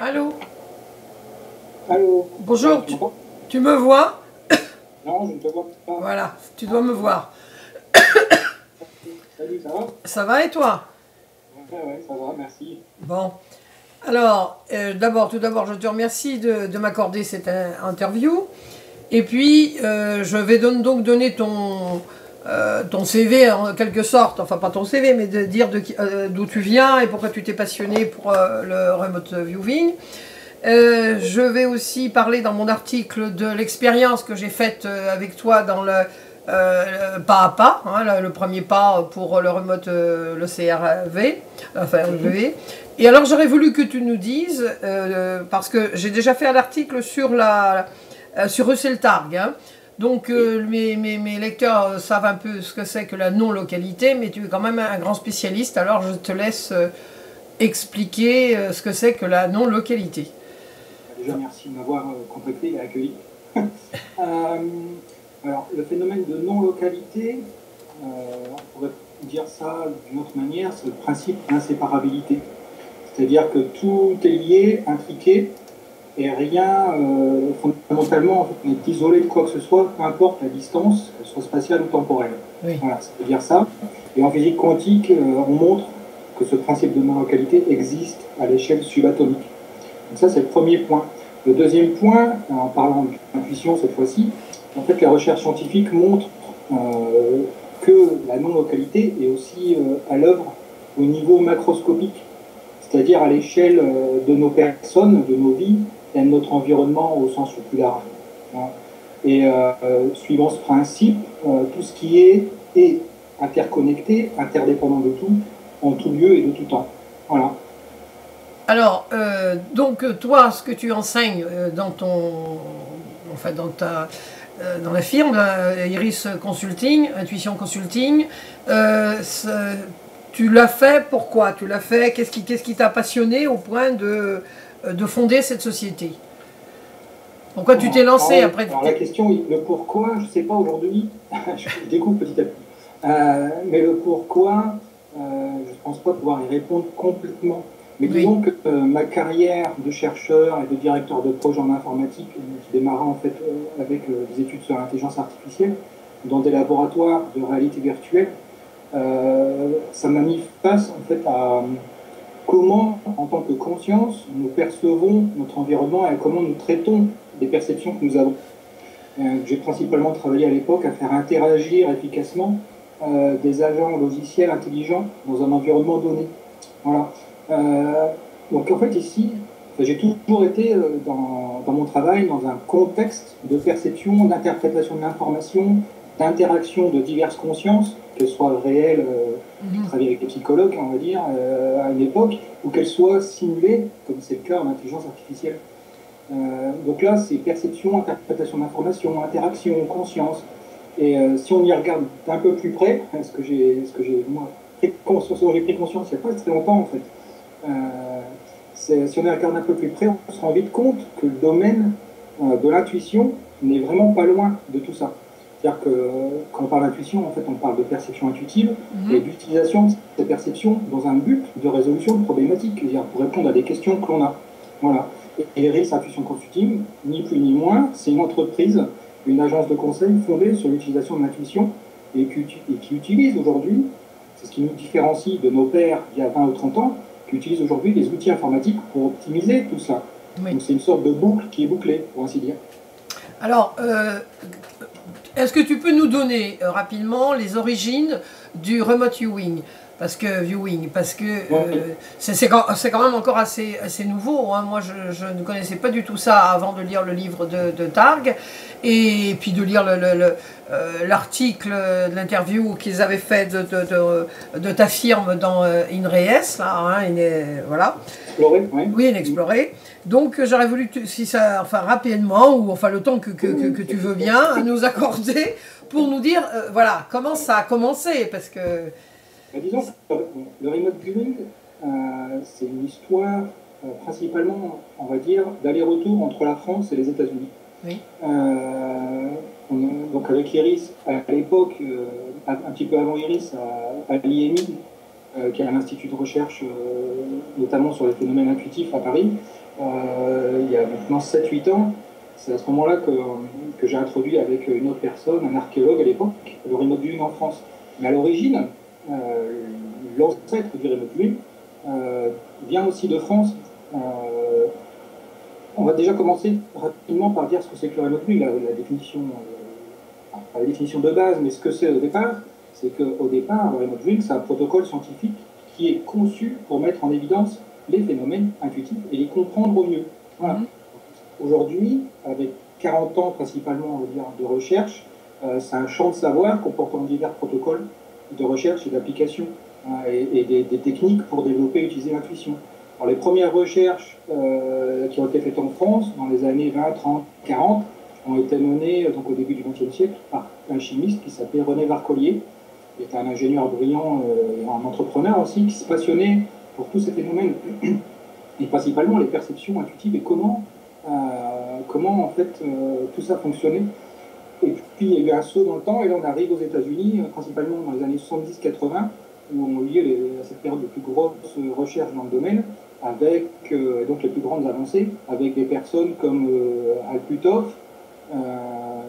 Allô? Allô? Bonjour, Tu m'entends? tu me vois? Non, je ne te vois pas. Voilà, tu dois me voir. Salut, ça va? Ça va et toi? Ouais, ça va, merci. Bon. Alors, tout d'abord, je te remercie de m'accorder cette interview. Et puis, je vais donc donner ton CV en quelque sorte, enfin pas ton CV, mais de dire d'où tu viens et pourquoi tu t'es passionné pour le remote viewing. Je vais aussi parler dans mon article de l'expérience que j'ai faite avec toi dans le pas à pas, hein, le premier pas pour le remote, le CRV, enfin RV. Et alors j'aurais voulu que tu nous dises, parce que j'ai déjà fait un article sur Euseltarg, hein. Donc mes lecteurs savent un peu ce que c'est que la non-localité, mais tu es quand même un grand spécialiste, alors je te laisse expliquer ce que c'est que la non-localité. Déjà, merci de m'avoir contacté et accueilli. Alors, le phénomène de non-localité, on pourrait dire ça d'une autre manière, c'est le principe d'inséparabilité. C'est-à-dire que tout est lié, intriqué, et rien, fondamentalement, en fait, n'est isolé de quoi que ce soit, peu importe la distance, qu'elle soit spatiale ou temporelle. Oui. Voilà, ça veut dire ça. Et en physique quantique, on montre que ce principe de non-localité existe à l'échelle subatomique. Donc ça, c'est le premier point. Le deuxième point, en parlant d'intuition cette fois-ci, en fait, les recherches scientifiques montrent que la non-localité est aussi à l'œuvre au niveau macroscopique, c'est-à-dire à l'échelle de nos personnes, de nos vies et de notre environnement au sens le plus large. Et suivant ce principe, tout ce qui est interconnecté, interdépendant de tout, en tout lieu et de tout temps. Voilà. Alors, donc toi, ce que tu enseignes dans la firme Iris Consulting, Intuition Consulting, tu l'as fait pourquoi? Tu l'as fait, qu'est-ce qui t'a passionné au point de fonder cette société? Pourquoi tu t'es lancé après? Alors la question, le pourquoi, je ne sais pas aujourd'hui, je découvre petit à petit. Mais le pourquoi, je ne pense pas pouvoir y répondre complètement. Mais disons que ma carrière de chercheur et de directeur de projet en informatique, qui démarra en fait avec des études sur l'intelligence artificielle, dans des laboratoires de réalité virtuelle, ça m'a mis face en fait à comment, en tant que conscience, nous percevons notre environnement et comment nous traitons des perceptions que nous avons. J'ai principalement travaillé à l'époque à faire interagir efficacement des agents logiciels intelligents dans un environnement donné. Voilà. Donc en fait ici, j'ai toujours été dans mon travail dans un contexte de perception, d'interprétation de l'information, d'interaction de diverses consciences, qu'elles soient réelles, je travaillais avec des psychologues, on va dire, à une époque, ou qu'elles soient simulées, comme c'est le cas en intelligence artificielle. Donc là, c'est perception, interprétation d'information, interaction, conscience. Et si on y regarde d'un peu plus près, ce que j'ai moi pris conscience, dont j'ai pris conscience il n'y a pas très longtemps en fait, si on y regarde un peu plus près, on se rend vite compte que le domaine de l'intuition n'est vraiment pas loin de tout ça. C'est-à-dire que quand on parle d'intuition, en fait, on parle de perception intuitive et d'utilisation de ces perceptions dans un but de résolution de problématiques, c'est-à-dire pour répondre à des questions que l'on a. Voilà. Et Iris Intuition Consulting, ni plus ni moins, c'est une entreprise, une agence de conseil fondée sur l'utilisation de l'intuition et qui utilise aujourd'hui, c'est ce qui nous différencie de nos pairs il y a 20 ou 30 ans, qui utilisent aujourd'hui des outils informatiques pour optimiser tout ça. Oui. Donc c'est une sorte de boucle qui est bouclée, pour ainsi dire. Alors, est-ce que tu peux nous donner rapidement les origines du remote viewing? Parce que c'est quand même encore assez nouveau, hein. Moi, je ne connaissais pas du tout ça avant de lire le livre de Targ et puis de lire l'article, l'interview qu'ils avaient fait de ta firme dans INRES, là, hein, voilà. Explorer, oui. Oui, Inexploré. Donc j'aurais voulu, si ça, enfin rapidement, ou enfin le temps que tu veux bien nous accorder pour nous dire, voilà, comment ça a commencé, parce que... Disons que le remote viewing, c'est une histoire principalement, on va dire, d'aller-retour entre la France et les États-Unis. Oui. Donc avec Iris, à l'époque, un petit peu avant Iris, à l'IMI, qui est un institut de recherche, notamment sur les phénomènes intuitifs à Paris, il y a maintenant 7-8 ans. C'est à ce moment-là que j'ai introduit avec une autre personne, un archéologue à l'époque, le remote viewing en France. Mais à l'origine, l'ancêtre du remote viewing vient aussi de France. On va déjà commencer rapidement par dire ce que c'est que le remote viewing, la définition de base, mais ce que c'est au départ, c'est qu'au départ, le remote viewing, c'est un protocole scientifique qui est conçu pour mettre en évidence les phénomènes intuitifs et les comprendre au mieux. Voilà. Aujourd'hui, avec 40 ans principalement, on va dire, de recherche, c'est un champ de savoir comportant divers protocoles de recherche et d'application et des techniques pour développer et utiliser l'intuition. Alors, les premières recherches qui ont été faites en France dans les années 20, 30, 40 ont été menées donc, au début du XXe siècle par un chimiste qui s'appelait René Varcollier, qui était un ingénieur brillant et un entrepreneur aussi, qui se passionnait pour tous ces phénomènes et principalement les perceptions intuitives et comment en fait tout ça fonctionnait. Et puis il y a eu un saut dans le temps et là on arrive aux États-Unis, principalement dans les années 70-80, où ont eu lieu cette période de plus grosses recherches dans le domaine, avec donc les plus grandes avancées, avec des personnes comme Al Puthoff,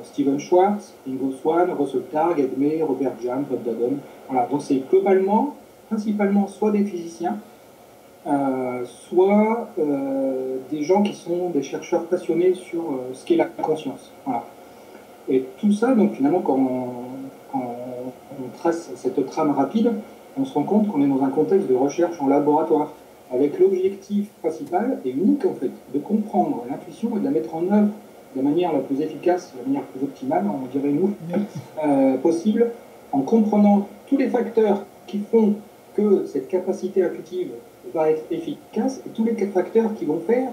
Steven Schwartz, Ingo Swann, Russell Targ, Ed May, Robert Jahn, Bob Dagon. Voilà, donc c'est globalement, principalement, soit des physiciens, soit des gens qui sont des chercheurs passionnés sur ce qu'est la conscience. Voilà. Et tout ça, donc finalement, quand on trace cette trame rapide, on se rend compte qu'on est dans un contexte de recherche en laboratoire, avec l'objectif principal et unique en fait, de comprendre l'intuition et de la mettre en œuvre de la manière la plus efficace, de la manière la plus optimale, on dirait nous, possible, en comprenant tous les facteurs qui font que cette capacité intuitive va être efficace et tous les facteurs qui vont faire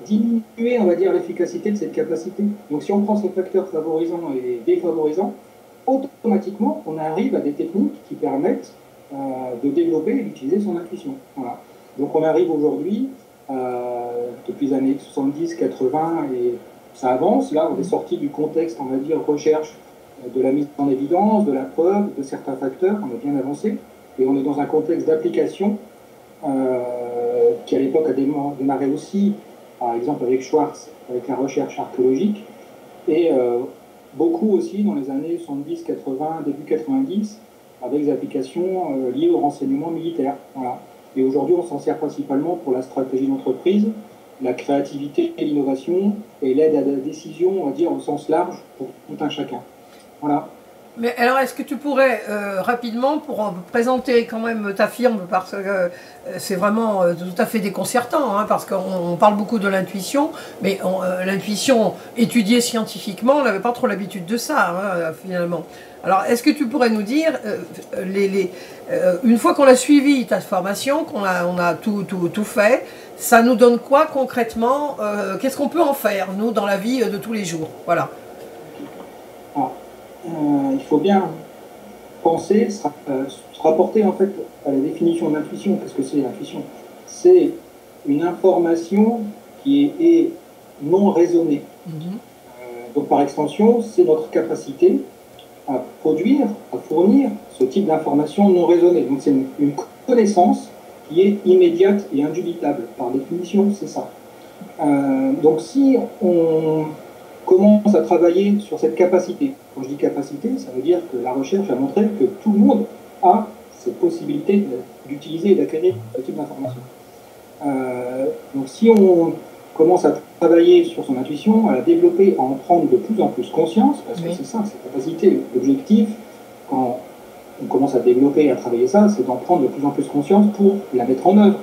diminuer, on va dire, l'efficacité de cette capacité. Donc si on prend ces facteurs favorisants et défavorisants, automatiquement, on arrive à des techniques qui permettent de développer et d'utiliser son intuition. Voilà. Donc on arrive aujourd'hui, depuis les années 70, 80, et ça avance. Là, on est sorti du contexte, on va dire, recherche de la mise en évidence, de la preuve, de certains facteurs, on a bien avancé, et on est dans un contexte d'application qui à l'époque a démarré aussi, par exemple avec Schwartz, avec la recherche archéologique, et beaucoup aussi dans les années 70, 80, début 90, avec des applications liées au renseignement militaire. Voilà. Et aujourd'hui, on s'en sert principalement pour la stratégie d'entreprise, la créativité et l'innovation, et l'aide à la décision, on va dire, au sens large, pour tout un chacun. Voilà. Mais alors, est-ce que tu pourrais rapidement, pour présenter quand même ta firme, parce que c'est vraiment tout à fait déconcertant, hein, parce qu'on parle beaucoup de l'intuition, mais l'intuition étudiée scientifiquement, on n'avait pas trop l'habitude de ça, hein, finalement. Alors, est-ce que tu pourrais nous dire, une fois qu'on a suivi ta formation, qu'on a tout fait, ça nous donne quoi concrètement? Qu'est-ce qu'on peut en faire, nous, dans la vie de tous les jours? Voilà. Il faut bien penser, se rapporter en fait à la définition d'intuition. Qu'est-ce que c'est l'intuition? C'est une information qui est non raisonnée. Donc par extension, c'est notre capacité à produire, à fournir ce type d'information non raisonnée. Donc c'est une connaissance qui est immédiate et indubitable. Par définition, c'est ça. Donc si on commence à travailler sur cette capacité. Quand je dis capacité, ça veut dire que la recherche a montré que tout le monde a cette possibilité d'utiliser et d'acquérir ce type d'information. Donc si on commence à travailler sur son intuition, à la développer, à en prendre de plus en plus conscience, parce que c'est ça, cette capacité, l'objectif, quand on commence à développer et à travailler ça, c'est d'en prendre de plus en plus conscience pour la mettre en œuvre.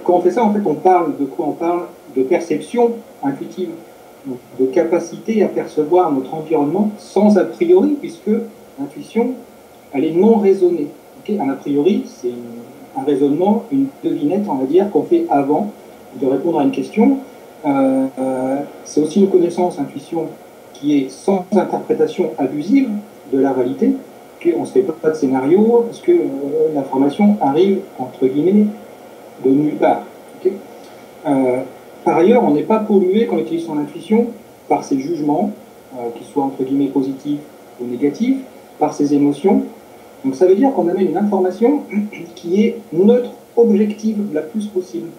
Quand on fait ça, en fait, on parle de quoi? On parle de perception intuitive, de capacité à percevoir notre environnement sans a priori, puisque l'intuition, elle est non raisonnée. Okay, un a priori, c'est un raisonnement, une devinette, on va dire, qu'on fait avant de répondre à une question. C'est aussi une connaissance, intuition, qui est sans interprétation abusive de la réalité. Okay, on ne se fait pas de scénario, parce que l'information arrive, entre guillemets, de nulle part. Okay. Par ailleurs, on n'est pas pollué quand on utilise son intuition par ses jugements, qu'ils soient entre guillemets positifs ou négatifs, par ses émotions, Donc ça veut dire qu'on amène une information qui est neutre, objective, la plus possible.